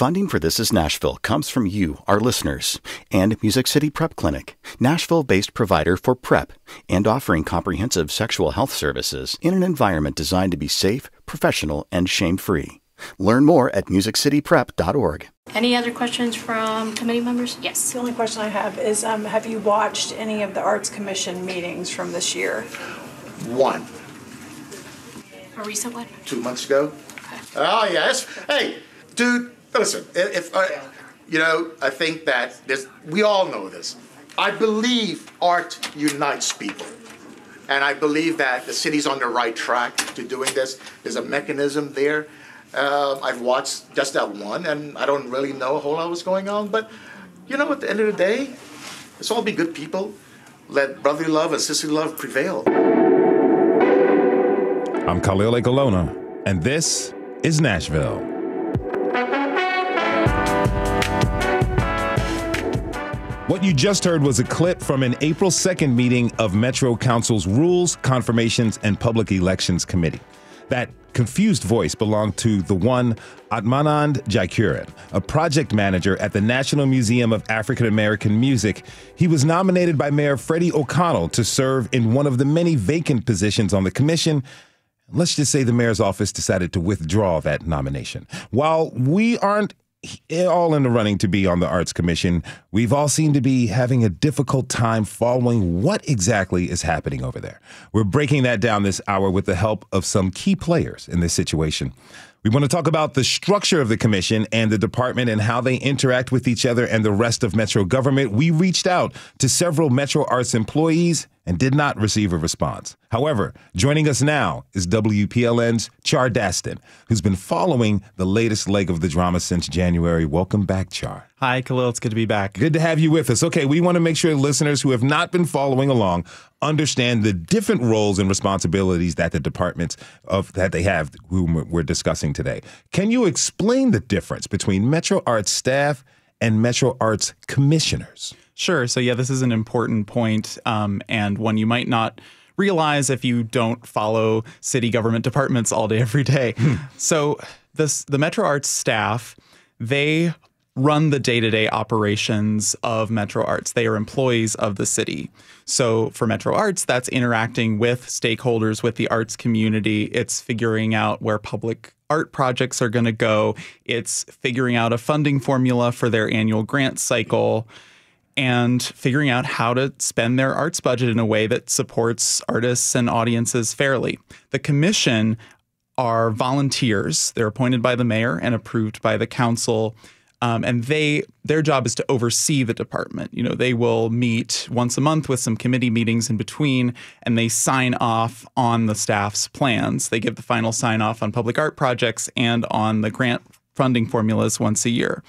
Funding for This Is Nashville comes from you, our listeners, and Music City Prep Clinic, Nashville-based provider for PrEP and offering comprehensive sexual health services in an environment designed to be safe, professional, and shame-free. Learn more at musiccityprep.org. Any other questions from committee members? Yes. The only question I have is, have you watched any of the Arts Commission meetings from this year? One. A recent one? 2 months ago. Okay. Oh, yes. Hey, dude, listen, I think that we all know this. I believe art unites people. And I believe that the city's on the right track to doing this. There's a mechanism there. I've watched just that one, and I don't really know a whole lot what's going on. But, at the end of the day, let's all be good people. Let brotherly love and sisterly love prevail. I'm Khalil Ekolona, and this is Nashville. What you just heard was a clip from an April 2nd meeting of Metro Council's Rules, Confirmations, and Public Elections Committee. That confused voice belonged to the one Atmanand Jaykuran, a project manager at the National Museum of African American Music. He was nominated by Mayor Freddie O'Connell to serve in one of the many vacant positions on the commission. Let's just say the mayor's office decided to withdraw that nomination. While we aren't all in the running to be on the Arts Commission, we've all seemed to be having a difficult time following what exactly is happening over there. We're breaking that down this hour with the help of some key players in this situation. We want to talk about the structure of the commission and the department and how they interact with each other and the rest of Metro government. We reached out to several Metro Arts employees and did not receive a response. However, joining us now is WPLN's Char Daston, who's been following the latest leg of the drama since January. Welcome back, Char. Hi, Khalil. It's good to be back. Good to have you with us. Okay, we want to make sure listeners who have not been following along understand the different roles and responsibilities that the departments that they have, whom we're discussing today. Can you explain the difference between Metro Arts staff and Metro Arts commissioners? Sure. So, this is an important point, and one you might not realize if you don't follow city government departments all day, every day. So the Metro Arts staff, they run the day-to-day operations of Metro Arts. They are employees of the city. So for Metro Arts, that's interacting with stakeholders, with the arts community. It's figuring out where public art projects are going to go. It's figuring out a funding formula for their annual grant cycle and figuring out how to spend their arts budget in a way that supports artists and audiences fairly. The commission are volunteers. They're appointed by the mayor and approved by the council. And their job is to oversee the department. They will meet once a month with some committee meetings in between, and they sign off on the staff's plans. They give the final sign off on public art projects and on the grant funding formulas once a year.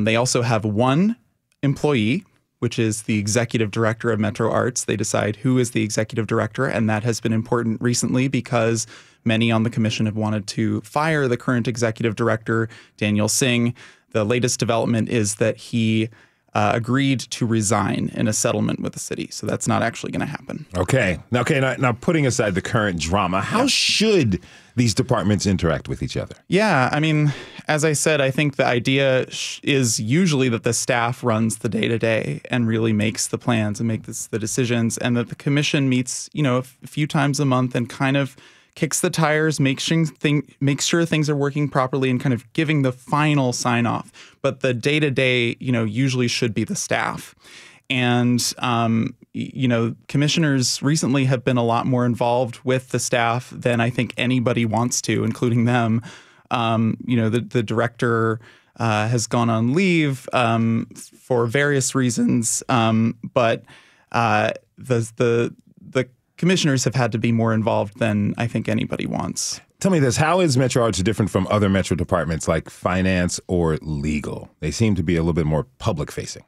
They also have one employee, which is the executive director of Metro Arts. They decide who is the executive director, and that has been important recently because many on the commission have wanted to fire the current executive director, Daniel Singh. The latest development is that he agreed to resign in a settlement with the city. So that's not actually going to happen. Okay. Now putting aside the current drama, how should these departments interact with each other? Yeah, I mean, as I said, I think the idea is usually that the staff runs the day-to-day and really makes the plans and makes the decisions, and that the commission meets, a few times a month and kind of kicks the tires, makes sure things are working properly, and kind of giving the final sign off. But the day-to-day, usually should be the staff. And, commissioners recently have been a lot more involved with the staff than I think anybody wants to, including them. The director has gone on leave for various reasons, but the commissioners have had to be more involved than I think anybody wants. Tell me this, how is Metro Arts different from other Metro departments like finance or legal? They seem to be a little bit more public-facing.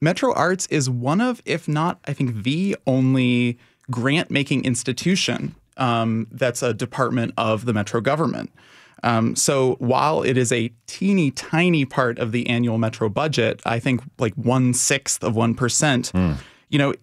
Metro Arts is one of, if not, I think, the only grant-making institution that's a department of the Metro government. So while it is a teeny tiny part of the annual Metro budget, I think like 1/6 of 1%,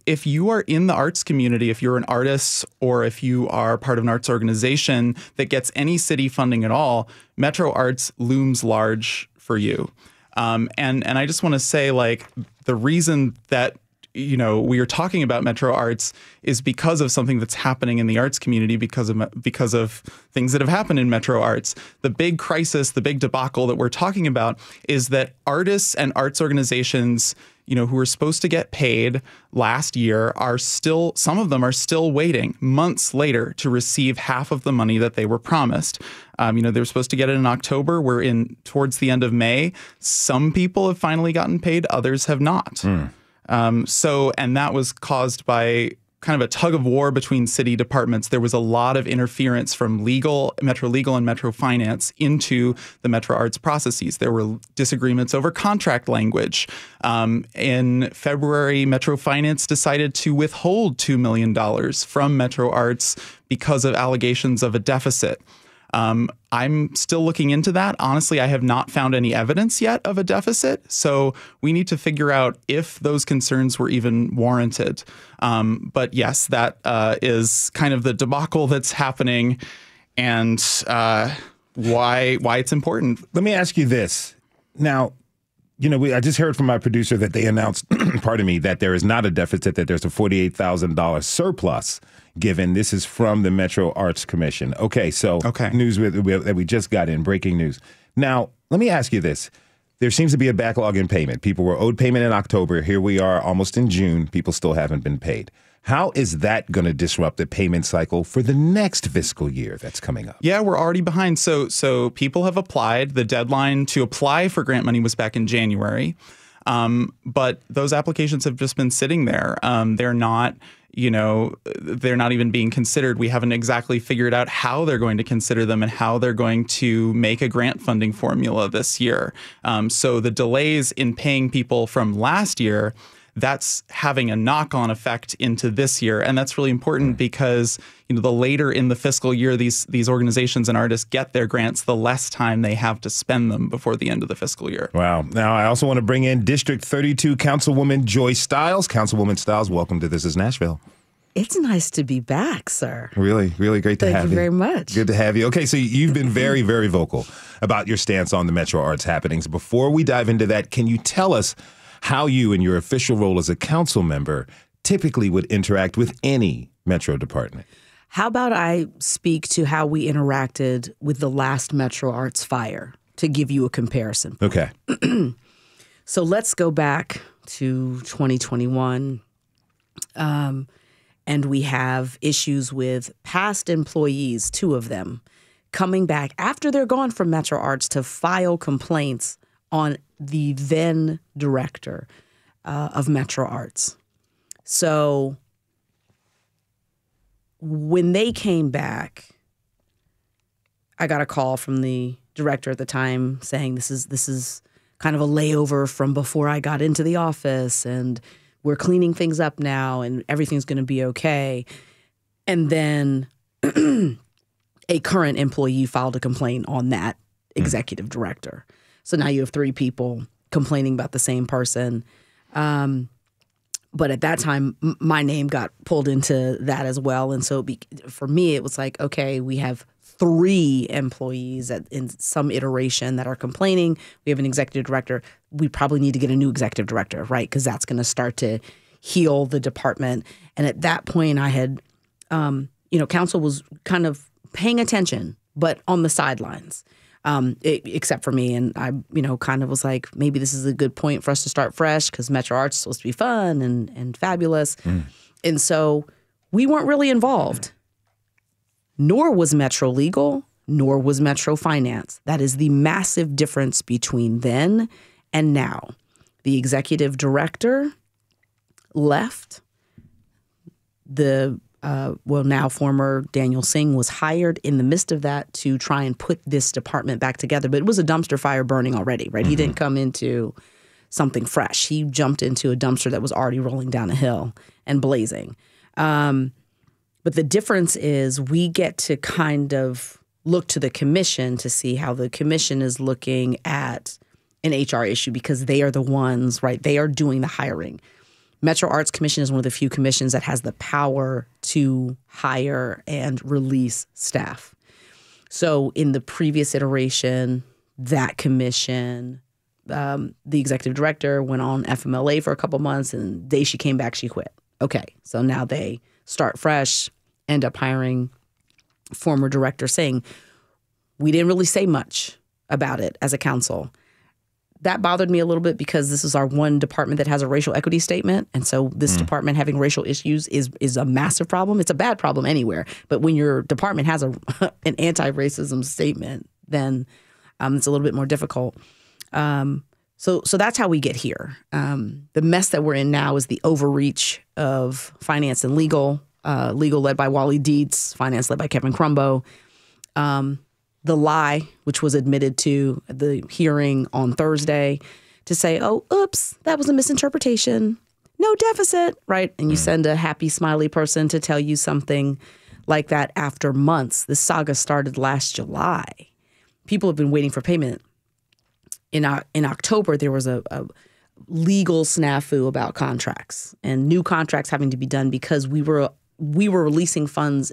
if you are in the arts community, if you're an artist or if you are part of an arts organization that gets any city funding at all, Metro Arts looms large for you. And I just want to say, like, the reason that we are talking about Metro Arts is because of something that's happening in the arts community, because of things that have happened in Metro Arts. The big crisis, the big debacle that we're talking about is that artists and arts organizations, who were supposed to get paid last year some of them are still waiting months later to receive half of the money that they were promised. They were supposed to get it in October. We're towards the end of May. Some people have finally gotten paid, others have not. And that was caused by kind of a tug of war between city departments. There was a lot of interference from Metro Legal and Metro Finance into the Metro Arts processes. There were disagreements over contract language. In February, Metro Finance decided to withhold $2 million from Metro Arts because of allegations of a deficit. I'm still looking into that. Honestly, I have not found any evidence yet of a deficit. So we need to figure out if those concerns were even warranted. But yes, that is kind of the debacle that's happening and why it's important. Let me ask you this. Now, I just heard from my producer that they announced, pardon me, that there is not a deficit, that there's a $48,000 surplus given. This is from the Metro Arts Commission. Okay, so news that we just got in, breaking news. Now, let me ask you this. There seems to be a backlog in payment. People were owed payment in October. Here we are almost in June. People still haven't been paid. How is that going to disrupt the payment cycle for the next fiscal year that's coming up? Yeah, we're already behind. So people have applied. The deadline to apply for grant money was back in January. But those applications have just been sitting there. They're not even being considered. We haven't exactly figured out how they're going to consider them and how they're going to make a grant funding formula this year. So the delays in paying people from last year, that's having a knock-on effect into this year. And that's really important because, the later in the fiscal year these organizations and artists get their grants, the less time they have to spend them before the end of the fiscal year. Wow. Now, I also want to bring in District 32 Councilwoman Joy Stiles. Councilwoman Stiles, welcome to This is Nashville. It's nice to be back, sir. Really, really great to have you. Thank you very much. Good to have you. Okay, so you've been very, very vocal about your stance on the Metro Arts happenings. Before we dive into that, can you tell us how you, in your official role as a council member, typically would interact with any Metro department? How about I speak to how we interacted with the last Metro Arts fire to give you a comparison? Okay. So let's go back to 2021. And we have issues with past employees, 2 of them, coming back after they're gone from Metro Arts to file complaints on the then director of Metro Arts. So when they came back, I got a call from the director at the time saying this is kind of a layover from before I got into the office, and we're cleaning things up now and everything's going to be okay. And then a current employee filed a complaint on that executive director. So now you have 3 people complaining about the same person. But at that time, my name got pulled into that as well. And so for me, it was like, okay, we have 3 employees in some iteration that are complaining. We have an executive director. We probably need to get a new executive director, right? Because that's going to start to heal the department. And at that point, I had, council was kind of paying attention, but on the sidelines. Except for me. And I, kind of was like, maybe this is a good point for us to start fresh because Metro Arts is supposed to be fun and fabulous. And so we weren't really involved, nor was Metro Legal, nor was Metro Finance. That is the massive difference between then and now. The executive director left. The now former Daniel Singh was hired in the midst of that to try and put this department back together. But it was a dumpster fire burning already, right? He didn't come into something fresh. He jumped into a dumpster that was already rolling down a hill and blazing. But the difference is we get to kind of look to the commission to see how the commission is looking at an HR issue because they are the ones, right? They are doing the hiring. Metro Arts Commission is one of the few commissions that has the power to hire and release staff. So in the previous iteration, that commission, the executive director went on FMLA for a couple months, and the day she came back, she quit. Okay, so now they start fresh, end up hiring former director saying, we didn't really say much about it as a council. That bothered me a little bit because this is our one department that has a racial equity statement. And so this department having racial issues is a massive problem. It's a bad problem anywhere. But when your department has an anti-racism statement, then it's a little bit more difficult. So that's how we get here. The mess that we're in now is the overreach of finance and legal, legal led by Wally Dietz, finance led by Kevin Crumbo. The lie, which was admitted to at the hearing on Thursday, to say, oh, oops, that was a misinterpretation. No deficit, right? And you send a happy, smiley person to tell you something like that after months. This saga started last July. People have been waiting for payment. In October, there was a legal snafu about contracts and new contracts having to be done because we were releasing funds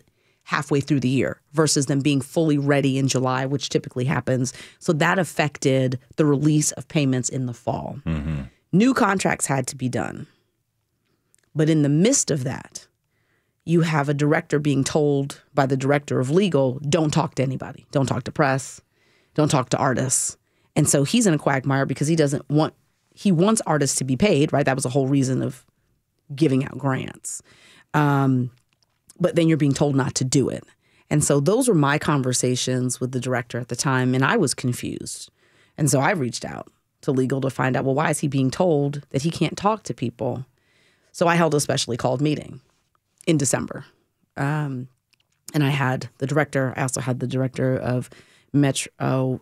halfway through the year versus them being fully ready in July, which typically happens. So that affected the release of payments in the fall. Mm-hmm. New contracts had to be done. But in the midst of that, you have a director being told by the director of legal, don't talk to anybody. Don't talk to press. Don't talk to artists. And so he's in a quagmire because he wants artists to be paid, right? That was the whole reason of giving out grants. But then you're being told not to do it. And so those were my conversations with the director at the time, and I was confused. And so I reached out to legal to find out, well, why is he being told that he can't talk to people? So I held a specially called meeting in December. And I had the director. I also had the director of Metro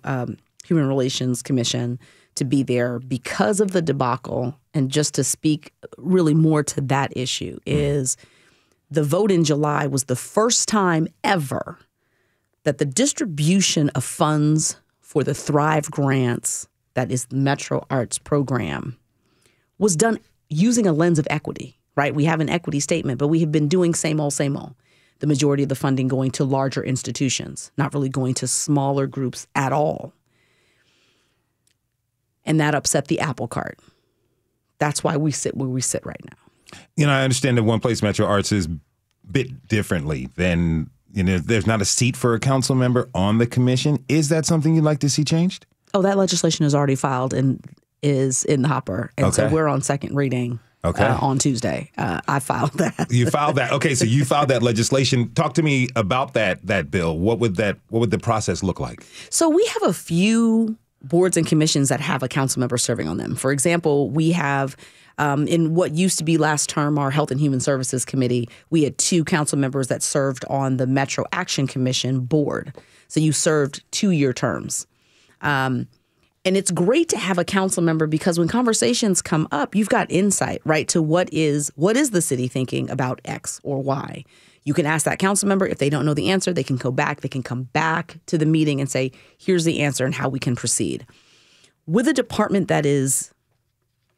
Human Relations Commission to be there because of the debacle. And just to speak really more to that issue is the vote in July was the first time ever that the distribution of funds for the Thrive grants, that is the Metro Arts program, was done using a lens of equity, right? We have an equity statement, but we have been doing same old, same old. The majority of the funding going to larger institutions, not really going to smaller groups at all. And that upset the apple cart. That's why we sit where we sit right now. You know, I understand that One Place Metro Arts is a bit differently than, there's not a seat for a council member on the commission. Is that something you'd like to see changed? Oh, that legislation is already filed and is in the hopper. And so we're on second reading on Tuesday. I filed that. You filed that. Okay, so you filed that legislation. Talk to me about that bill. What would the process look like? So we have a few boards and commissions that have a council member serving on them. For example, we have in what used to be last term, our Health and Human Services Committee, we had 2 council members that served on the Metro Action Commission board. So you served 2-year terms. And it's great to have a council member because when conversations come up, you've got insight, right, to what is the city thinking about X or Y. You can ask that council member. If they don't know the answer, they can go back. They can come back to the meeting and say, here's the answer and how we can proceed. With a department that is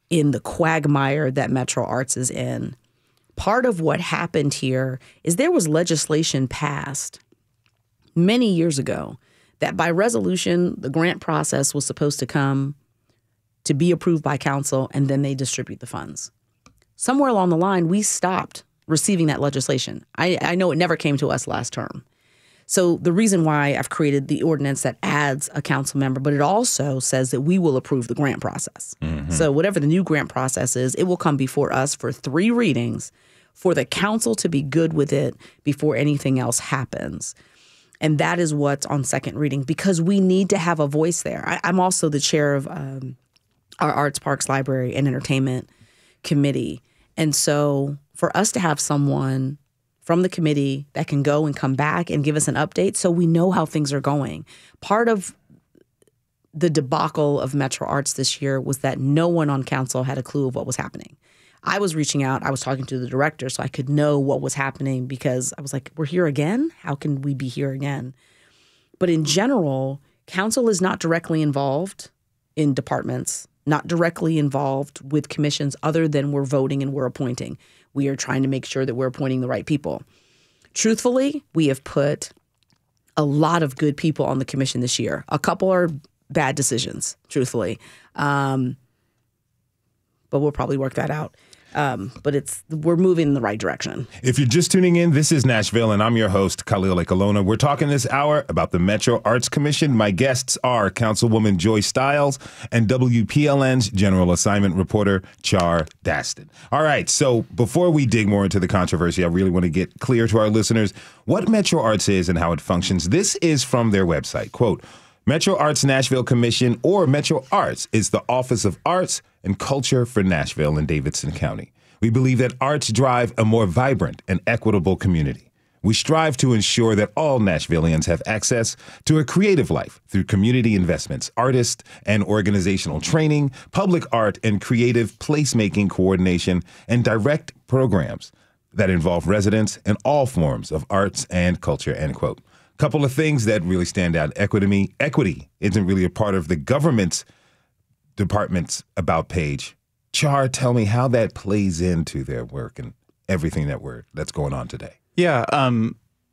in the quagmire that Metro Arts is in, part of what happened here is there was legislation passed many years ago that by resolution, the grant process was supposed to come to be approved by council, and then they distribute the funds. Somewhere along the line, we stopped receiving that legislation. I know it never came to us last term. So the reason why I've created the ordinance that adds a council member, but it also says that we will approve the grant process. Mm-hmm. So whatever the new grant process is, it will come before us for 3 readings for the council to be good with it before anything else happens. And that is what's on second reading because we need to have a voice there. I'm also the chair of our Arts, Parks, Library, and Entertainment Committee. And so for us to have someone from the committee that can go and come back and give us an update so we know how things are going. Part of the debacle of Metro Arts this year was that no one on council had a clue of what was happening. I was reaching out. I was talking to the director so I could know what was happening because I was like, we're here again? How can we be here again? But in general, council is not directly involved in departments. not directly involved with commissions other than we're voting and we're appointing. We are trying to make sure that we're appointing the right people. Truthfully, we have put a lot of good people on the commission this year. A couple are bad decisions, truthfully. But we'll probably work that out. But we're moving in the right direction. If you're just tuning in, this is Nashville, and I'm your host, Khalil Ekalona. We're talking this hour about the Metro Arts Commission. My guests are Councilwoman Joy Stiles and WPLN's General Assignment Reporter, Char Daston. All right, so before we dig more into the controversy, I really want to get clear to our listeners what Metro Arts is and how it functions. This is from their website. Quote, Metro Arts Nashville Commission, or Metro Arts, is the Office of Arts and Culture for Nashville and Davidson County. We believe that arts drive a more vibrant and equitable community. We strive to ensure that all Nashvillians have access to a creative life through community investments, artist and organizational training, public art and creative placemaking coordination, and direct programs that involve residents in all forms of arts and culture, end quote. Couple of things that really stand out. Equity isn't really a part of the government's department's about page. Char, tell me how that plays into their work and everything that's going on today. Yeah,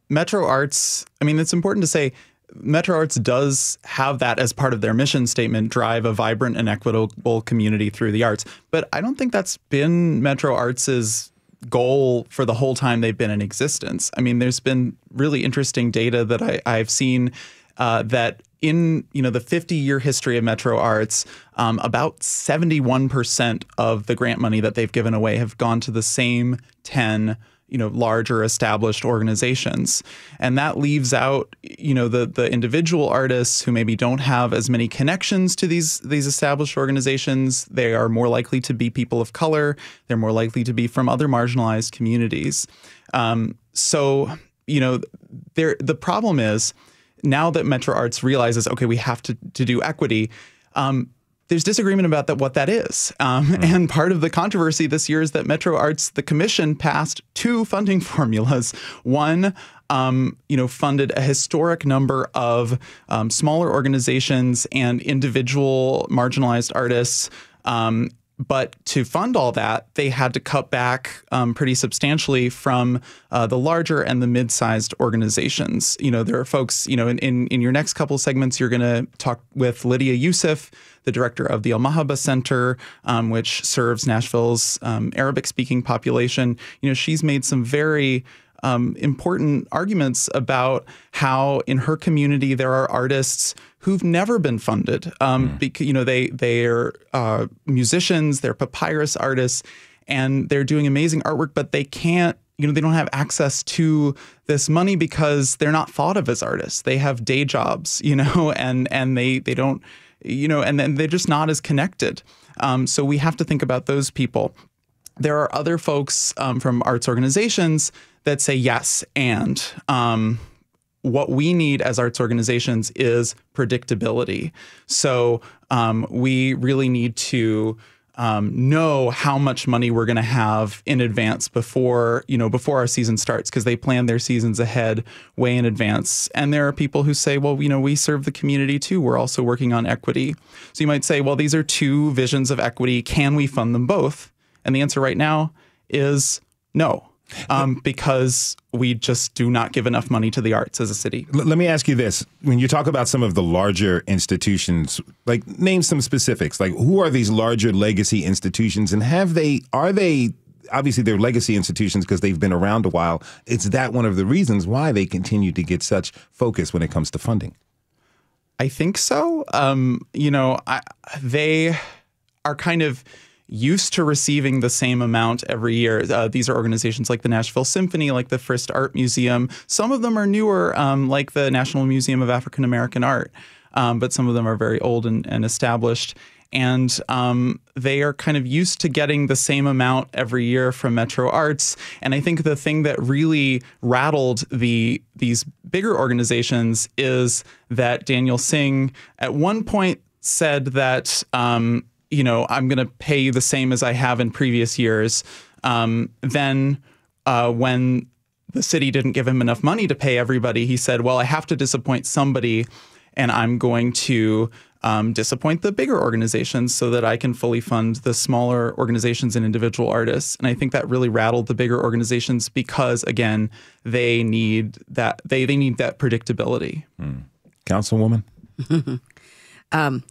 Metro Arts, I mean, it's important to say Metro Arts does have that as part of their mission statement, drive a vibrant and equitable community through the arts. But I don't think that's been Metro Arts's goal for the whole time they've been in existence. I mean, there's been really interesting data that I've seen that in the 50-year history of Metro Arts, about 71% of the grant money that they've given away have gone to the same 10 larger established organizations. And that leaves out, the individual artists who maybe don't have as many connections to these established organizations. They are more likely to be people of color. They're more likely to be from other marginalized communities. The problem is, now that Metro Arts realizes, okay, we have to do equity, there's disagreement about what that is. And part of the controversy this year is that Metro Arts, the commission, passed two funding formulas. One, funded a historic number of smaller organizations and individual marginalized artists. But to fund all that, they had to cut back pretty substantially from the larger and the mid-sized organizations. There are folks, in your next couple of segments, you're going to talk with Lydia Youssef, the director of the Al Mahaba Center, which serves Nashville's Arabic-speaking population. She's made some very important arguments about how in her community there are artists who've never been funded because they're musicians, they're papyrus artists, and they're doing amazing artwork, but they can't. They don't have access to this money because they're not thought of as artists. They have day jobs, and they don't, and then they're just not as connected. So we have to think about those people. There are other folks from arts organizations that say yes, and what we need as arts organizations is predictability. So we really need to know how much money we're going to have in advance before our season starts, because they plan their seasons ahead way in advance. And there are people who say, well, we serve the community too. We're also working on equity. So you might say, well, these are two visions of equity. Can we fund them both? And the answer right now is no. Because we just do not give enough money to the arts as a city. Let me ask you this. When you talk about some of the larger institutions, like name some specifics, like who are these larger legacy institutions, and are they, obviously they're legacy institutions because they've been around a while. Is that one of the reasons why they continue to get such focus when it comes to funding? I think so. They are kind of used to receiving the same amount every year. These are organizations like the Nashville Symphony, like the First Art Museum. Some of them are newer, like the National Museum of African American Art, but some of them are very old and established. And they are kind of used to getting the same amount every year from Metro Arts. And I think the thing that really rattled these bigger organizations is that Daniel Singh at one point said that I'm going to pay you the same as I have in previous years. Then when the city didn't give him enough money to pay everybody, he said, well, I have to disappoint somebody. and I'm going to disappoint the bigger organizations so that I can fully fund the smaller organizations and individual artists. And I think that really rattled the bigger organizations because, again, they need that need that predictability. Councilwoman?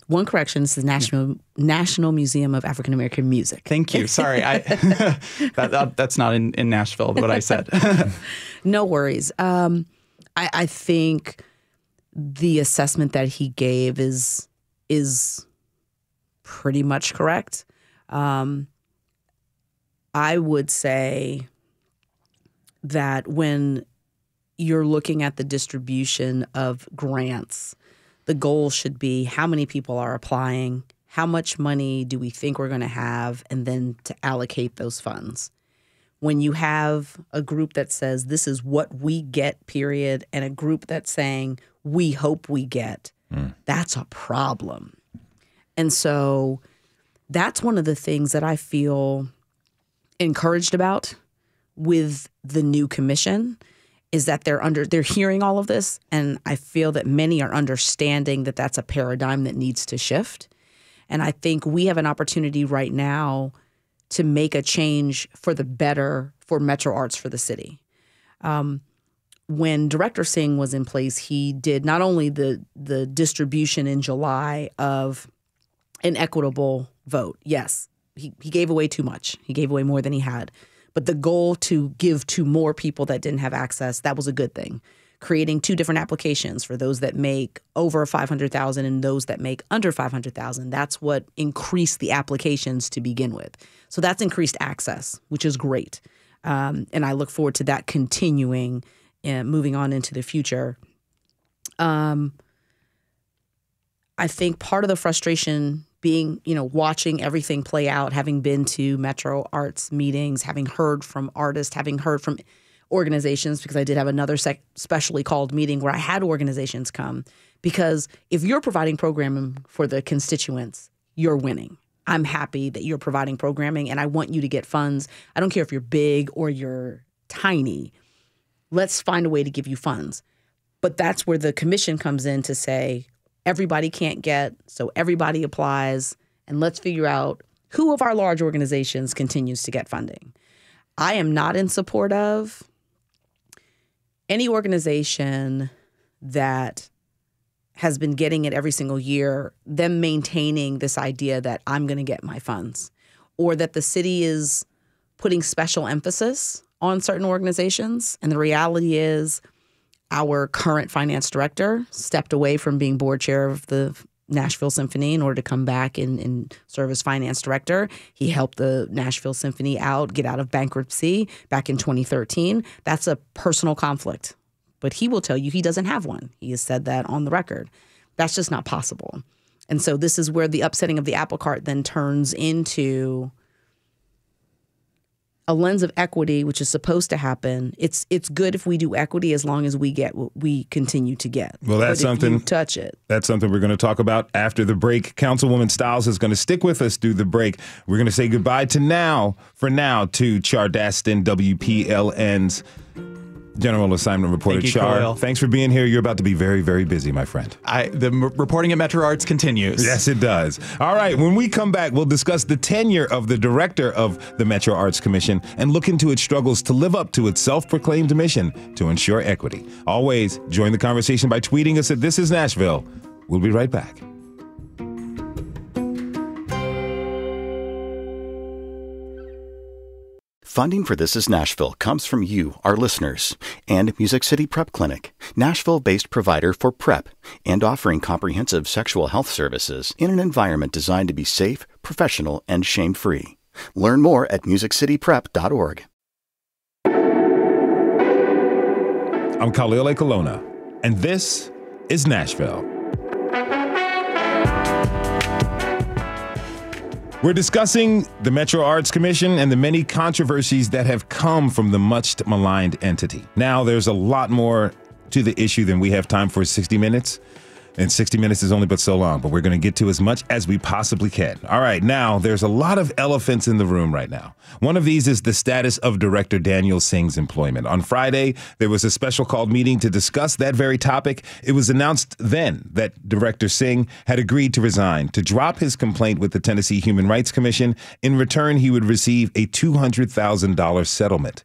One correction, this is National Museum of African American Music. Thank you. Sorry, that's not in Nashville, what I said. No worries. I think the assessment that he gave is pretty much correct. I would say that when you're looking at the distribution of grants, the goal should be how many people are applying, how much money do we think we're going to have, and then to allocate those funds. When you have a group that says this is what we get, period, and a group that's saying we hope we get, that's a problem. And so that's one of the things that I feel encouraged about with the new commission is that they're hearing all of this, and I feel that many are understanding that that's a paradigm that needs to shift. And I think we have an opportunity right now to make a change for the better for Metro Arts for the city. When Director Singh was in place, he did not only the distribution in July of an equitable vote. Yes, he gave away too much. He gave away more than he had. But the goal to give to more people that didn't have access, that was a good thing. Creating 2 different applications for those that make over $500,000 and those that make under $500,000. That's what increased the applications to begin with. So that's increased access, which is great. And I look forward to that continuing and moving on into the future. I think part of the frustration being, watching everything play out, having been to Metro Arts meetings, having heard from artists, having heard from organizations, because I did have another specially called meeting where I had organizations come. Because if you're providing programming for the constituents, you're winning. I'm happy that you're providing programming, and I want you to get funds. I don't care if you're big or you're tiny. Let's find a way to give you funds. But that's where the commission comes in to say, everybody can't get, so everybody applies, and let's figure out who of our large organizations continues to get funding. I am not in support of any organization that has been getting it every single year, them maintaining this idea that I'm going to get my funds, or that the city is putting special emphasis on certain organizations. And the reality is, our current finance director stepped away from being board chair of the Nashville Symphony in order to come back and serve as finance director. He helped the Nashville Symphony get out of bankruptcy back in 2013. That's a personal conflict. But he will tell you he doesn't have one. He has said that on the record. That's just not possible. And so this is where the upsetting of the apple cart then turns into a lens of equity, which is supposed to happen. It's good if we do equity as long as we get what we continue to get. Well, that's but something. If you touch it. That's something we're going to talk about after the break. Councilwoman Stiles is going to stick with us through the break. We're going to say goodbye to Chardaston, WPLN's General Assignment Reporter. Char, thanks for being here. You're about to be very, very busy, my friend. The reporting at Metro Arts continues. Yes, it does. All right, when we come back, we'll discuss the tenure of the director of the Metro Arts Commission and look into its struggles to live up to its self-proclaimed mission to ensure equity. Always join the conversation by tweeting us at This Is Nashville. We'll be right back. Funding for This Is Nashville comes from you, our listeners, and Music City Prep Clinic, Nashville-based provider for PrEP and offering comprehensive sexual health services in an environment designed to be safe, professional, and shame-free. Learn more at musiccityprep.org. I'm Khalil A. Colonna, and this is Nashville. We're discussing the Metro Arts Commission and the many controversies that have come from the much maligned entity. Now, there's a lot more to the issue than we have time for 60 minutes. And 60 minutes is only but so long, but we're going to get to as much as we possibly can. All right, now there's a lot of elephants in the room right now. One of these is the status of Director Daniel Singh's employment. On Friday, there was a special called meeting to discuss that very topic. It was announced then that Director Singh had agreed to resign, to drop his complaint with the Tennessee Human Rights Commission. In return, he would receive a $200,000 settlement.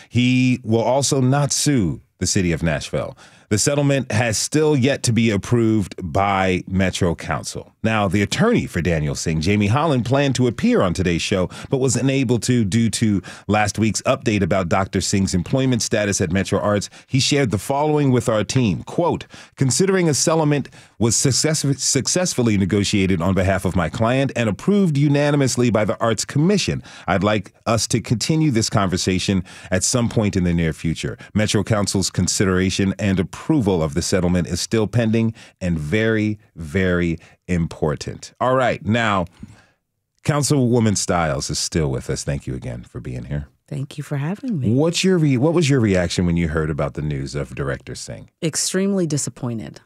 He will also not sue the city of Nashville. The settlement has still yet to be approved by Metro Council. Now, the attorney for Daniel Singh, Jamie Holland, planned to appear on today's show, but was unable to due to last week's update about Dr. Singh's employment status at Metro Arts. He shared the following with our team, quote, considering a settlement was successfully negotiated on behalf of my client and approved unanimously by the Arts Commission, I'd like us to continue this conversation at some point in the near future. Metro Council's consideration and approval of the settlement is still pending and very, very important. All right. Now, Councilwoman Stiles is still with us. Thank you again for being here. Thank you for having me. What was your reaction when you heard about the news of Director Singh? Extremely disappointed.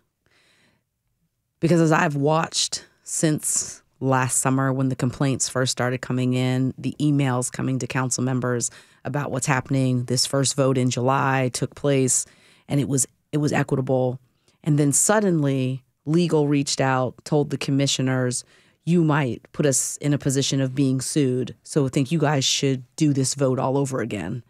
Because as I've watched since last summer when the complaints first started coming in, the emails coming to council members about what's happening, this first vote in July took place and it was equitable. And then suddenly legal reached out, told the commissioners, you might put us in a position of being sued. So I think you guys should do this vote all over again.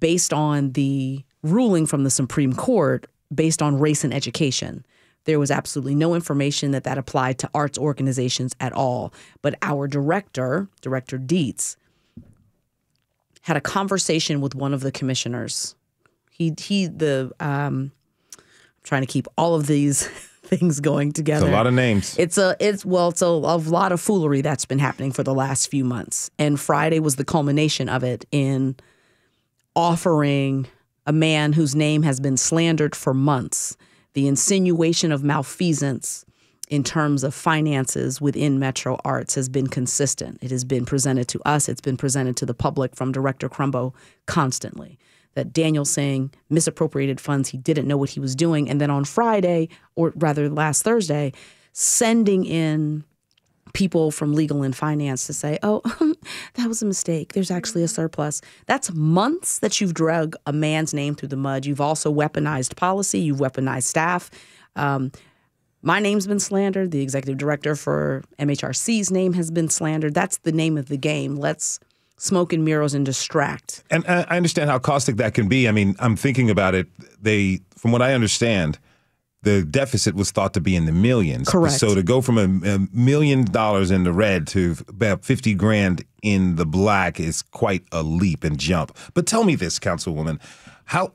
Based on the ruling from the Supreme Court, based on race and education, there was absolutely no information that applied to arts organizations at all. But our Director Dietz, had a conversation with one of the commissioners. I'm trying to keep all of these things going together. It's a lot of names. It's a lot of foolery that's been happening for the last few months. And Friday was the culmination of it in offering a man whose name has been slandered for months the insinuation of malfeasance in terms of finances within Metro Arts has been consistent. It has been presented to us. It's been presented to the public from Director Crumbo constantly. That Daniel Singh misappropriated funds. He didn't know what he was doing. And then on Friday, or rather last Thursday, sending in people from legal and finance to say, oh, that was a mistake. There's actually a surplus. That's months that you've dragged a man's name through the mud. You've also weaponized policy. You've weaponized staff. My name's been slandered. The executive director for MHRC's name has been slandered. That's the name of the game. Let's smoke and mirrors and distract. And I understand how caustic that can be. I mean, I'm thinking about it. From what I understand, the deficit was thought to be in the millions. Correct. So to go from $1 million in the red to about 50 grand in the black is quite a leap and jump. But tell me this, Councilwoman, how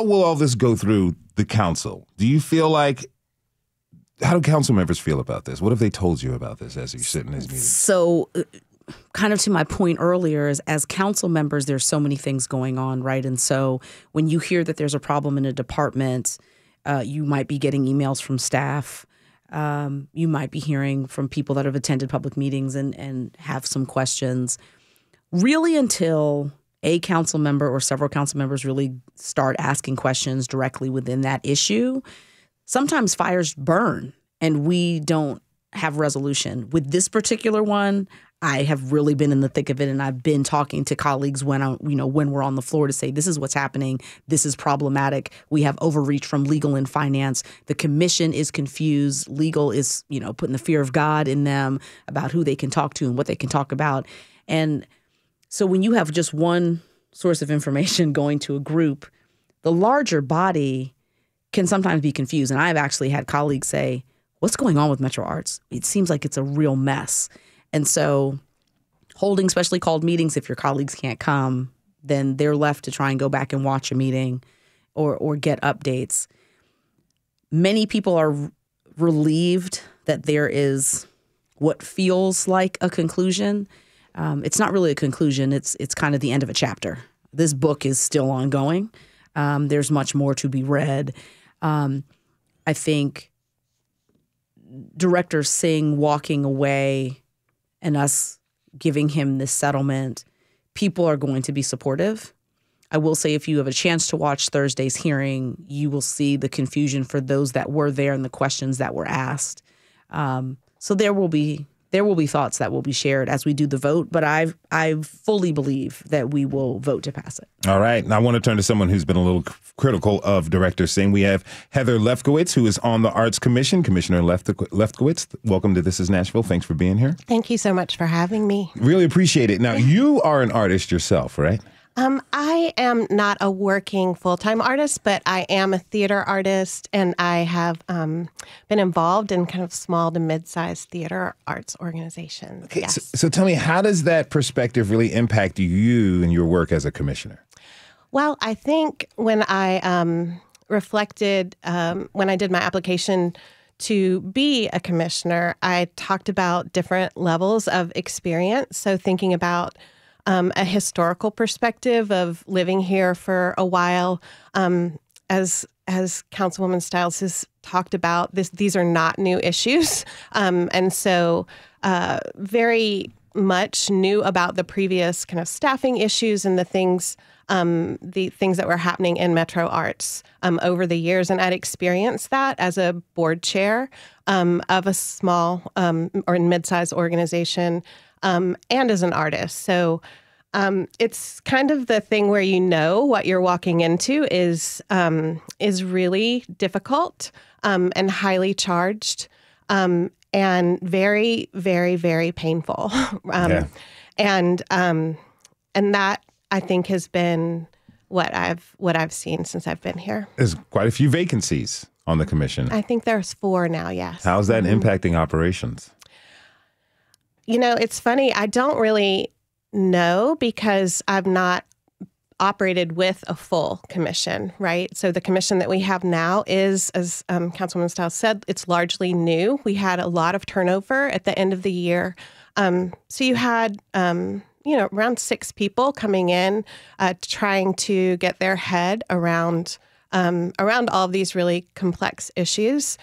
will all this go through the council? Do you feel like, how do council members feel about this? What have they told you about this as you sit in these meetings? So kind of to my point earlier, is as council members, there's so many things going on, right? And so when you hear that there's a problem in a department, you might be getting emails from staff. You might be hearing from people that have attended public meetings and have some questions. Really until a council member or several council members really start asking questions directly within that issue, sometimes fires burn and we don't have resolution. With this particular one, I have really been in the thick of it, and I've been talking to colleagues when we're on the floor to say, this is what's happening. This is problematic. We have overreach from legal and finance. The commission is confused. Legal is, putting the fear of God in them about who they can talk to and what they can talk about. And so when you have just one source of information going to a group, the larger body can sometimes be confused. And I've actually had colleagues say, what's going on with Metro Arts? It seems like it's a real mess. And so holding specially called meetings, if your colleagues can't come, then they're left to try and go back and watch a meeting or get updates. Many people are relieved that there is what feels like a conclusion. It's not really a conclusion. It's kind of the end of a chapter. This book is still ongoing. There's much more to be read. I think Director Singh walking away and us giving him this settlement, people are going to be supportive. I will say if you have a chance to watch Thursday's hearing, you will see the confusion for those that were there and the questions that were asked. So there will be thoughts that will be shared as we do the vote, but I fully believe that we will vote to pass it. All right. Now I want to turn to someone who's been a little critical of Director Singh. We have Heather Lefkowitz, who is on the Arts Commission. Commissioner Lefkowitz, welcome to This is Nashville. Thanks for being here. Thank you so much for having me. Really appreciate it. Now, you are an artist yourself, right? I am not a working full-time artist, but I am a theater artist, and I have been involved in kind of small to mid-sized theater arts organizations. Okay, Yes. so tell me, how does that perspective really impact you and your work as a commissioner? Well, I think when I reflected, when I did my application to be a commissioner, I talked about different levels of experience. So thinking about a historical perspective of living here for a while, as Councilwoman Stiles has talked about, these are not new issues, and so very much knew about the previous kind of staffing issues and the things that were happening in Metro Arts over the years, and I'd experienced that as a board chair of a small or mid-sized organization. And as an artist. So it's kind of the thing where you know what you're walking into is really difficult and highly charged and very, very, very painful. And that, I think, has been what I've seen since I've been here. There's quite a few vacancies on the commission. I think there's 4 now, yes. How's that impacting operations? You know, it's funny. I don't really know because I've not operated with a full commission, right? So the commission that we have now is, as Councilwoman Stiles said, it's largely new. We had a lot of turnover at the end of the year. So you had, around 6 people coming in, trying to get their head around all of these really complex issues.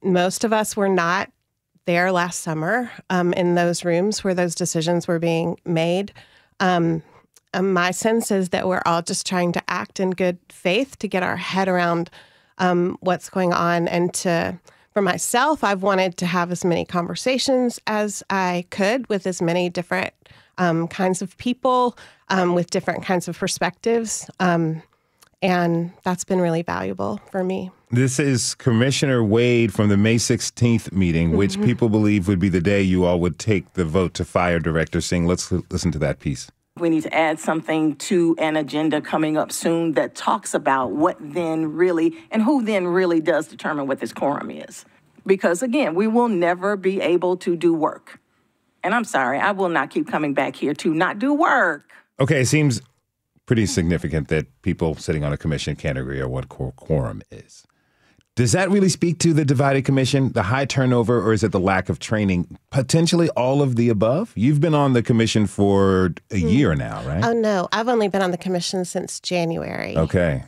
Most of us were not there last summer in those rooms where those decisions were being made. My sense is that we're all just trying to act in good faith to get our head around what's going on. And for myself, I've wanted to have as many conversations as I could with as many different kinds of people with different kinds of perspectives. And that's been really valuable for me. This is Commissioner Wade from the May 16th meeting, which people believe would be the day you all would take the vote to fire Director Singh. Let's listen to that piece. We need to add something to an agenda coming up soon that talks about what then really and who then really does determine what this quorum is. Because, again, we will never be able to do work. And I'm sorry, I will not keep coming back here to not do work. Okay, it seems pretty significant that people sitting on a commission can't agree on what quorum is. Does that really speak to the divided commission, the high turnover, or is it the lack of training? Potentially all of the above? You've been on the commission for a year now, right? Oh, no. I've only been on the commission since January. Okay.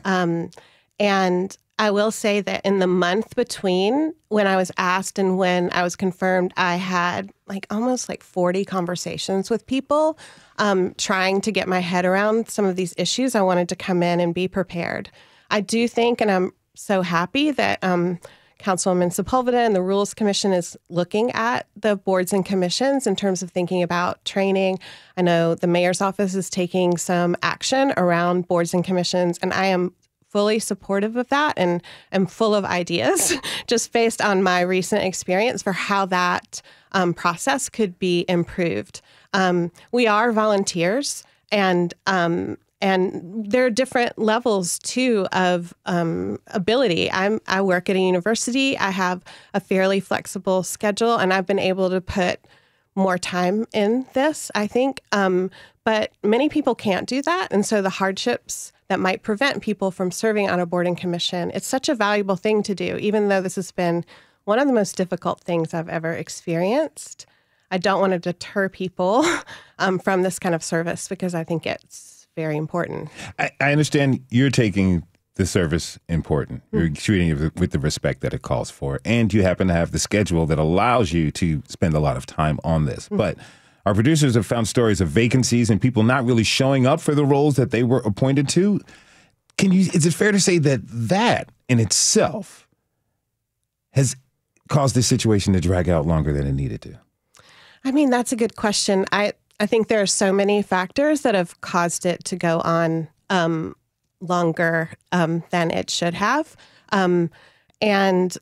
And I will say that in the month between when I was asked and when I was confirmed, I had almost 40 conversations with people trying to get my head around some of these issues. I wanted to come in and be prepared. I do think, and I'm so happy that Councilwoman Sepulveda and the Rules Commission is looking at the boards and commissions in terms of thinking about training. I know the mayor's office is taking some action around boards and commissions, and I am fully supportive of that and am full of ideas just based on my recent experience for how that process could be improved. We are volunteers, and there are different levels, too, of ability. I work at a university. I have a fairly flexible schedule, and I've been able to put more time in this, I think. But many people can't do that. And so the hardships that might prevent people from serving on a board and commission, it's such a valuable thing to do, even though this has been one of the most difficult things I've ever experienced. I don't want to deter people from this kind of service because I think it's very important. I understand you're taking the service important. You're treating it with the respect that it calls for. And you happen to have the schedule that allows you to spend a lot of time on this. But Our producers have found stories of vacancies and people not really showing up for the roles that they were appointed to. Is it fair to say that in itself has caused this situation to drag out longer than it needed to? I mean, that's a good question. I think there are so many factors that have caused it to go on longer than it should have. And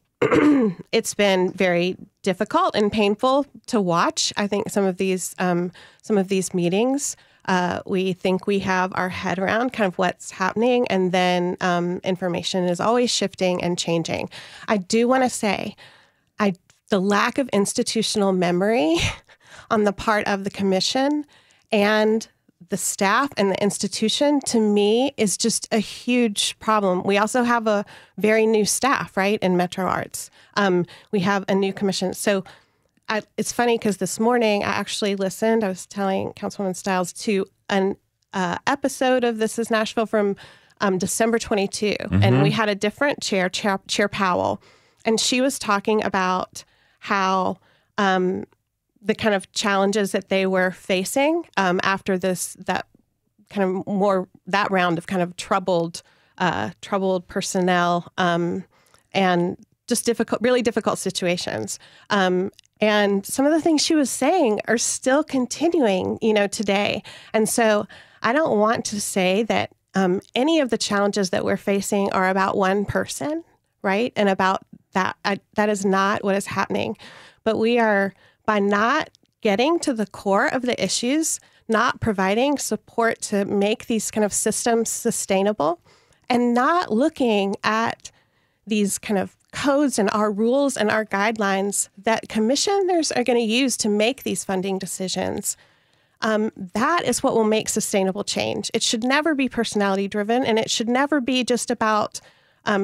it's been very difficult and painful to watch. I think some of these meetings, we think we have our head around kind of what's happening, and then information is always shifting and changing. I do want to say, the lack of institutional memory on the part of the commission and the staff and the institution, to me, is just a huge problem. We also have a very new staff, right, in Metro Arts. We have a new commission. So it's funny because this morning I actually listened, I was telling Councilwoman Stiles, to an episode of This is Nashville from December 22. Mm-hmm. And we had a different chair Powell, and she was talking about how the kind of challenges that they were facing after that round of kind of troubled personnel and just really difficult situations. And some of the things she was saying are still continuing, today. And so I don't want to say that any of the challenges that we're facing are about one person, right? And about that. That is not what is happening. But we are, by not getting to the core of the issues, not providing support to make these kind of systems sustainable, and not looking at these kind of codes and our rules and our guidelines that commissioners are going to use to make these funding decisions, that is what will make sustainable change. It should never be personality driven, and it should never be just about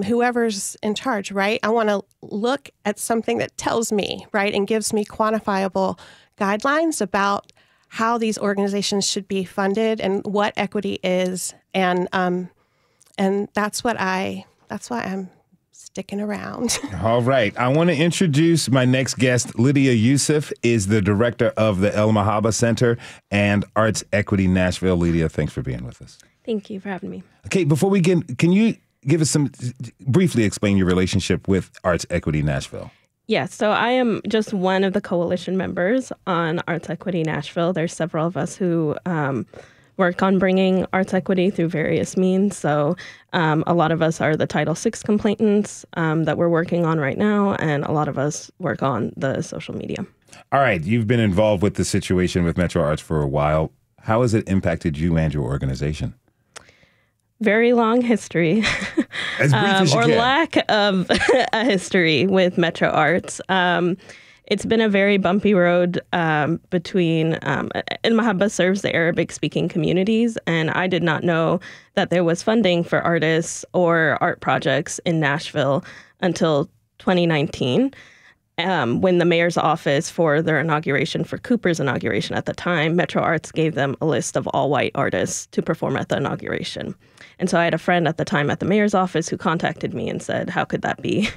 whoever's in charge, right? I want to look at something that tells me, right, and gives me quantifiable guidelines about how these organizations should be funded and what equity is, and that's why I'm sticking around. All right. I want to introduce my next guest. Lydia Youssef is the director of the El Mahaba Center and Arts Equity Nashville. Lydia, thanks for being with us. Thank you for having me. Okay, before we get, can you give us briefly explain your relationship with Arts Equity Nashville? Yes, so I am just one of the coalition members on Arts Equity Nashville. There's several of us who work on bringing arts equity through various means. So a lot of us are the Title VI complainants that we're working on right now, and a lot of us work on the social media. All right, you've been involved with the situation with Metro Arts for a while. How has it impacted you and your organization? Very long history, as brief as you or can. lack of a history with Metro Arts. It's been a very bumpy road between El Mahaba serves the Arabic-speaking communities, and I did not know that there was funding for artists or art projects in Nashville until 2019. When the mayor's office, for their inauguration, for Cooper's inauguration at the time, Metro Arts gave them a list of all white artists to perform at the inauguration. And so I had a friend at the time at the mayor's office who contacted me and said, how could that be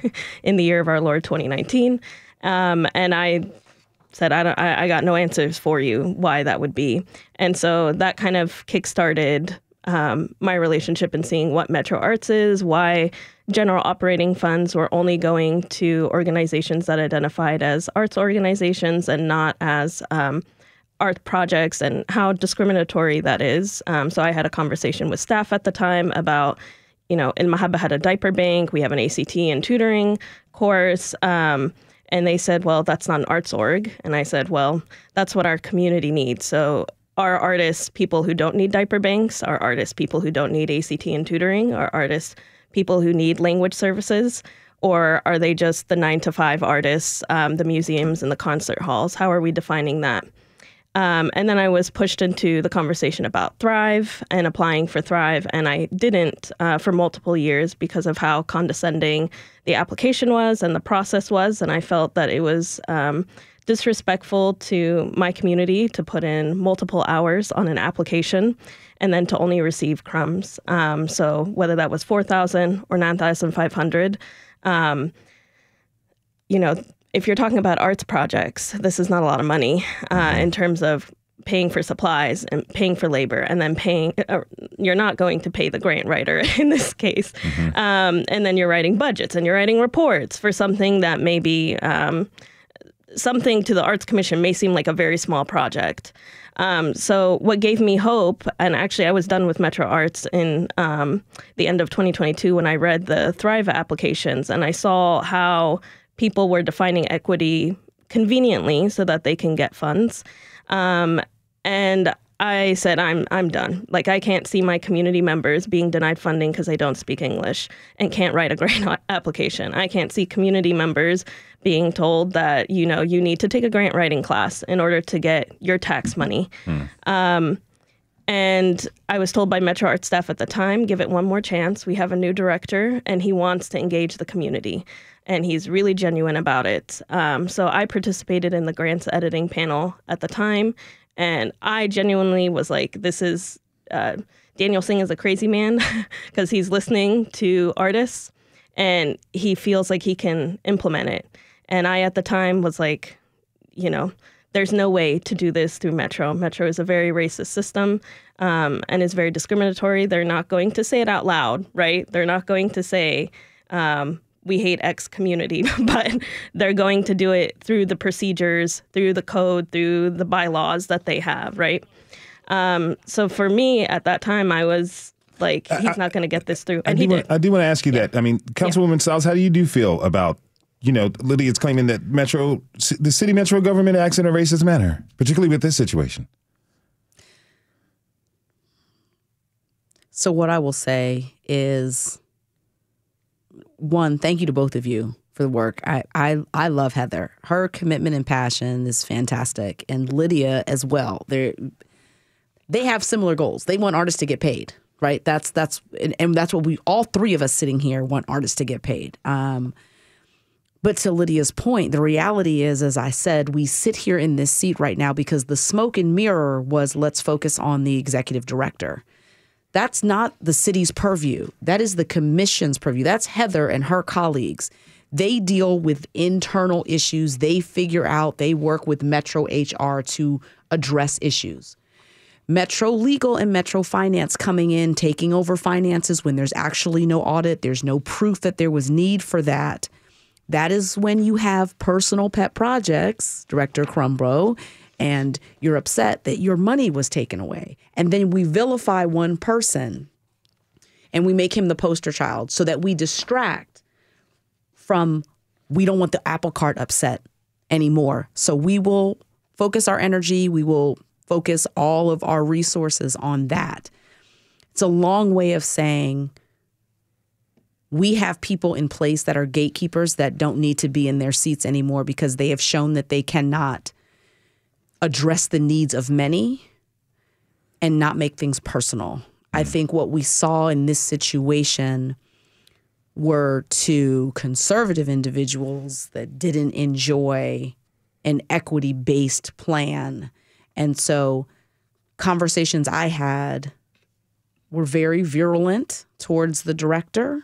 in the year of our Lord 2019? And I said, I got no answers for you why that would be. And so that kind of kickstarted my relationship in seeing what Metro Arts is, why general operating funds were only going to organizations that identified as arts organizations and not as art projects, and how discriminatory that is. So I had a conversation with staff at the time about, El Mahaba had a diaper bank, we have an ACT and tutoring course, and they said, well, that's not an arts org. And I said, well, that's what our community needs. So are artists people who don't need diaper banks? Are artists people who don't need ACT and tutoring? Are artists people who need language services? Or are they just the 9-to-5 artists, the museums and the concert halls? How are we defining that? And then I was pushed into the conversation about Thrive and applying for Thrive, and I didn't for multiple years because of how condescending the application was and the process was, and I felt that it was disrespectful to my community to put in multiple hours on an application and then to only receive crumbs. So whether that was $4,000 or $9,500, if you're talking about arts projects, this is not a lot of money in terms of paying for supplies and paying for labor, and then you're not going to pay the grant writer in this case. And then you're writing budgets and you're writing reports for something that maybe something to the Arts Commission may seem like a very small project. So what gave me hope, and actually I was done with Metro Arts in the end of 2022 when I read the Thrive applications, and I saw how people were defining equity conveniently so that they can get funds. And I said, I'm done. Like, I can't see my community members being denied funding because they don't speak English and can't write a grant application. I can't see community members being told that, you need to take a grant writing class in order to get your tax money. And I was told by Metro Arts staff at the time, give it one more chance. We have a new director and he wants to engage the community. And he's really genuine about it. So I participated in the grants editing panel at the time. And I genuinely was like, this is, Daniel Singh is a crazy man because he's listening to artists and he feels like he can implement it. And I, at the time, was like, there's no way to do this through Metro. Metro is a very racist system and is very discriminatory. They're not going to say it out loud, right? They're not going to say, we hate X community, but they're going to do it through the procedures, through the code, through the bylaws that they have, right? So for me, at that time, I was like, he's not going to get this through. And he did. I do want to ask you that. I mean, Councilwoman Stiles, how do you feel about, Lydia's claiming that the city Metro government acts in a racist manner, particularly with this situation? So what I will say is, one, thank you to both of you for the work. I love Heather. Her commitment and passion is fantastic. And Lydia as well. They have similar goals. They want artists to get paid, right? That's what all three of us sitting here want artists to get paid. But to Lydia's point, the reality is, as I said, we sit here in this seat right now because the smoke and mirror was, let's focus on the executive director. That's not the city's purview. That is the commission's purview. That's Heather and her colleagues. They deal with internal issues. They work with Metro HR to address issues. Metro Legal and Metro Finance coming in, taking over finances when there's actually no audit. There's no proof that there was need for that. That is when you have personal pet projects, Director Crumbrough, and you're upset that your money was taken away. And then we vilify one person and we make him the poster child so that we distract from, we don't want the apple cart upset anymore. So we will focus our energy. We will focus all of our resources on that. It's a long way of saying we have people in place that are gatekeepers that don't need to be in their seats anymore because they have shown that they cannot address the needs of many and not make things personal. I think what we saw in this situation were two conservative individuals that didn't enjoy an equity-based plan. And so conversations I had were very virulent towards the director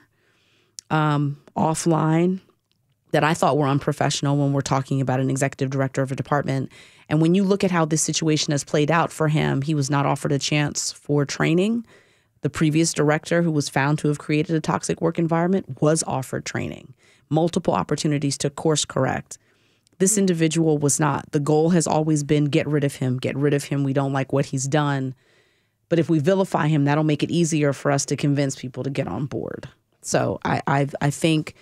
offline that I thought were unprofessional when we're talking about an executive director of a department. And when you look at how this situation has played out for him, he was not offered a chance for training. The previous director, who was found to have created a toxic work environment, was offered training, multiple opportunities to course correct. This individual was not. The goal has always been get rid of him, get rid of him. We don't like what he's done. But if we vilify him, that'll make it easier for us to convince people to get on board. So I think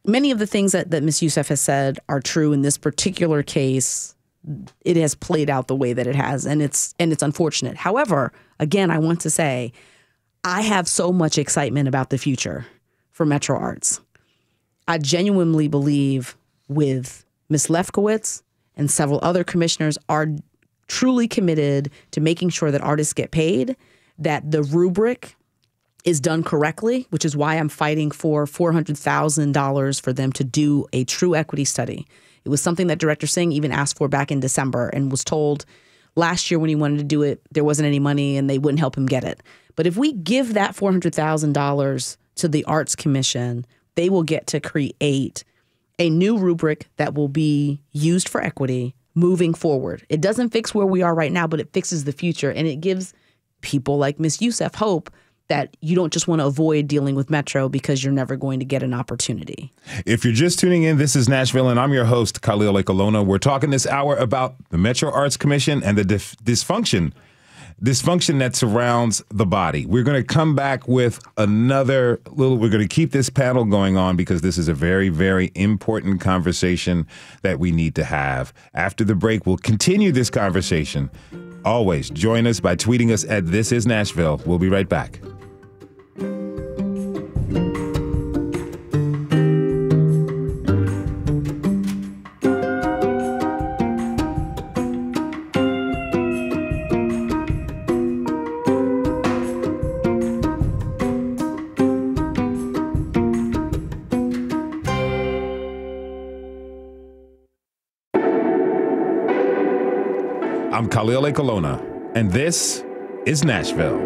many of the things that Ms. Youssef has said are true in this particular case. It has played out the way that it has, and it's unfortunate. However, again, I want to say I have so much excitement about the future for Metro Arts. I genuinely believe with Ms. Lefkowitz and several other commissioners are truly committed to making sure that artists get paid, that the rubric is done correctly, which is why I'm fighting for $400,000 for them to do a true equity study. It was something that Director Singh even asked for back in December and was told last year when he wanted to do it, there wasn't any money and they wouldn't help him get it. But if we give that $400,000 to the Arts Commission, they will get to create a new rubric that will be used for equity moving forward. It doesn't fix where we are right now, but it fixes the future. And it gives people like Ms. Youssef hope that you don't just want to avoid dealing with Metro because you're never going to get an opportunity. If you're just tuning in, this is Nashville, and I'm your host, Khalil Ekolona. We're talking this hour about the Metro Arts Commission and the dysfunction that surrounds the body. We're going to come back with we're going to keep this panel going on because this is a very, very important conversation that we need to have. After the break, we'll continue this conversation. Always join us by tweeting us at This Is Nashville. We'll be right back. I'm Khalil Ekolona, and this is Nashville.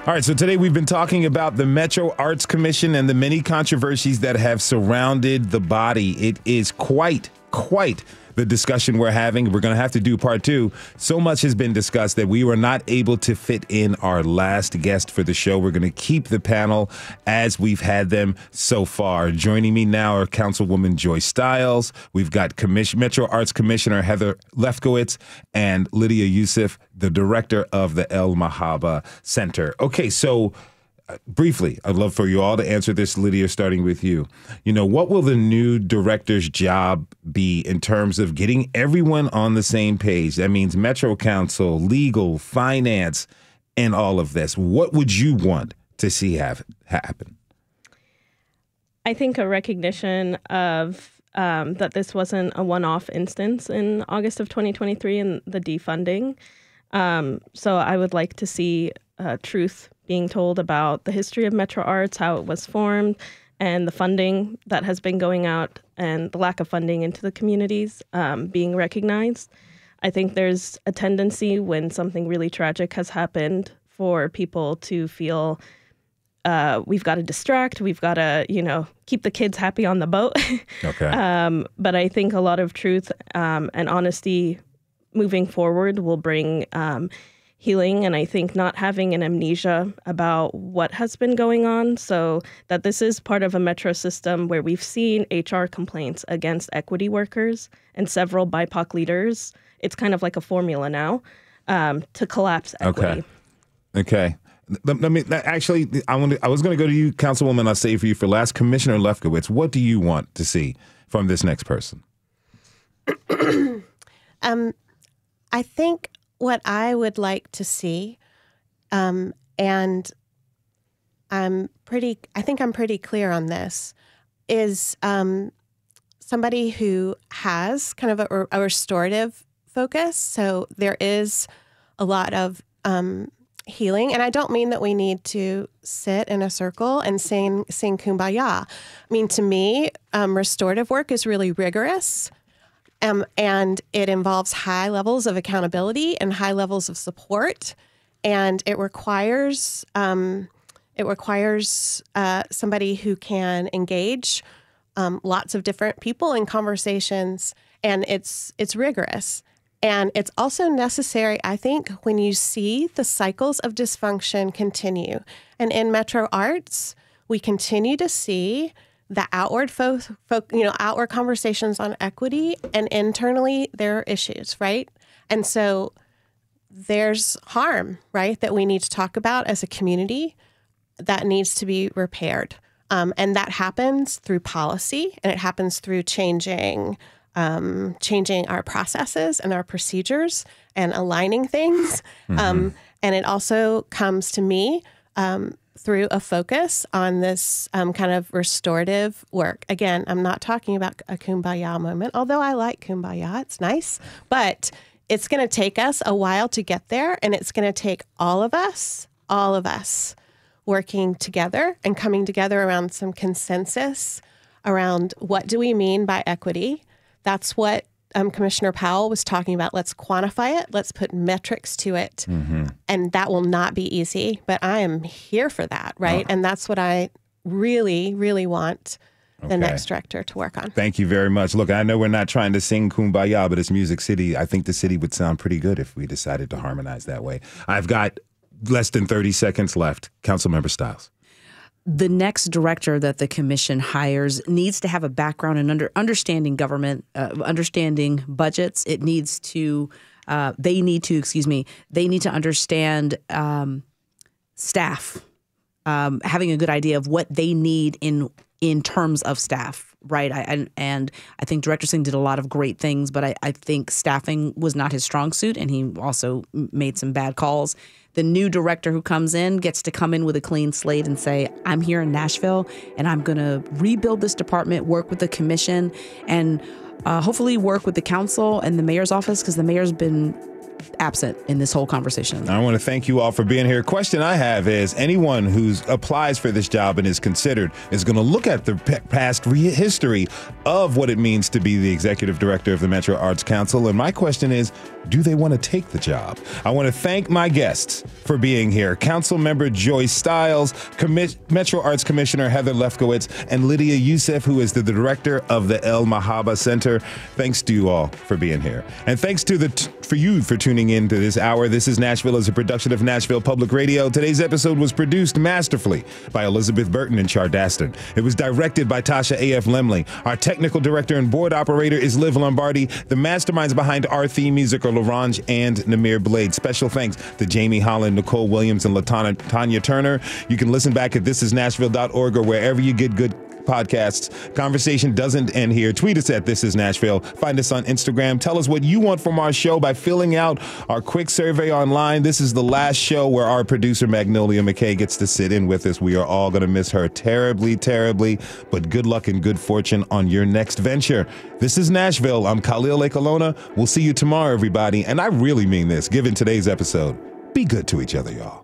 All right, so today we've been talking about the Metro Arts Commission and the many controversies that have surrounded the body. It is quite the discussion we're having. We're going to have to do part two. So much has been discussed that we were not able to fit in our last guest for the show. We're going to keep the panel as we've had them so far. Joining me now are Councilwoman Joyce Stiles. We've got Metro Arts Commissioner Heather Lefkowitz and Lydia Youssef, the director of the El Mahaba Center. Okay, so briefly, I'd love for you all to answer this, Lydia, starting with you. What will the new director's job be in terms of getting everyone on the same page? That means Metro Council, legal, finance, and all of this. What would you want to see happen? I think a recognition of that this wasn't a one-off instance in August of 2023 and the defunding. So I would like to see truth being told about the history of Metro Arts, how it was formed, and the funding that has been going out and the lack of funding into the communities being recognized. I think there's a tendency when something really tragic has happened for people to feel we've got to distract, we've got to, keep the kids happy on the boat. Okay. But I think a lot of truth and honesty moving forward will bring healing, and I think not having an amnesia about what has been going on, so that this is part of a Metro system where we've seen HR complaints against equity workers and several BIPOC leaders. It's kind of like a formula now to collapse equity. Okay. Let me actually. I was going to go to you, Councilwoman. I'll say for you for last, Commissioner Lefkowitz. What do you want to see from this next person? I think what I would like to see, and I think I'm pretty clear on this, is somebody who has kind of a restorative focus. So there is a lot of healing, and I don't mean that we need to sit in a circle and sing Kumbaya. I mean, to me, restorative work is really rigorous. And it involves high levels of accountability and high levels of support, and it requires somebody who can engage lots of different people in conversations, and it's rigorous, and it's also necessary. I think when you see the cycles of dysfunction continue, and in Metro Arts, we continue to see the outward outward conversations on equity, and internally there are issues, right? And so there's harm, right, that we need to talk about as a community that needs to be repaired. And that happens through policy, and it happens through changing our processes and our procedures and aligning things. And it also comes to me through a focus on this kind of restorative work. Again, I'm not talking about a Kumbaya moment, although I like Kumbaya. It's nice. But it's going to take us a while to get there, and it's going to take all of us working together and coming together around some consensus around what do we mean by equity. That's what Commissioner Powell was talking about. Let's quantify it. Let's put metrics to it. And that will not be easy, but I am here for that, right? And that's what I really, really want the next director to work on. Thank you very much. Look, I know we're not trying to sing Kumbaya, but it's Music City. I think the city would sound pretty good if we decided to harmonize that way. I've got less than 30 seconds left. Councilmember Stiles. The next director that the commission hires needs to have a background in understanding government, understanding budgets. It needs to, they need to understand staff, having a good idea of what they need in terms of staff, right? And I think Director Singh did a lot of great things, but I think staffing was not his strong suit, and he also made some bad calls. The new director who comes in gets to come in with a clean slate and say, I'm here in Nashville, and I'm going to rebuild this department, work with the commission, and hopefully work with the council and the mayor's office, because the mayor's been absent in this whole conversation. I want to thank you all for being here. Question I have is, anyone who applies for this job and is considered is going to look at the past history of what it means to be the executive director of the Metro Arts Council. And my question is, do they want to take the job? I want to thank my guests for being here. Councilmember Joyce Stiles, Metro Arts Commissioner Heather Lefkowitz, and Lydia Youssef, who is the director of the El Mahaba Center. Thanks to you all for being here. And thanks to for you for tuning in to this hour. This is Nashville is a production of Nashville Public Radio. Today's episode was produced masterfully by Elizabeth Burton and Char Daston. It was directed by Tasha A.F. Lemley. Our technical director and board operator is Liv Lombardi. The masterminds behind our theme music are LaRange and Namir Blade. Special thanks to Jamie Holland, Nicole Williams, and Tanya Turner. You can listen back at thisisnashville.org or wherever you get good podcasts. Conversation doesn't end here. Tweet us at This Is Nashville. Find us on Instagram. Tell us what you want from our show by filling out our quick survey online. This is the last show where our producer Magnolia McKay gets to sit in with us. We are all going to miss her terribly, terribly, but good luck and good fortune on your next venture. This is Nashville. I'm Khalil Ekalona. We'll see you tomorrow, everybody. And I really mean this, given today's episode. Be good to each other, y'all.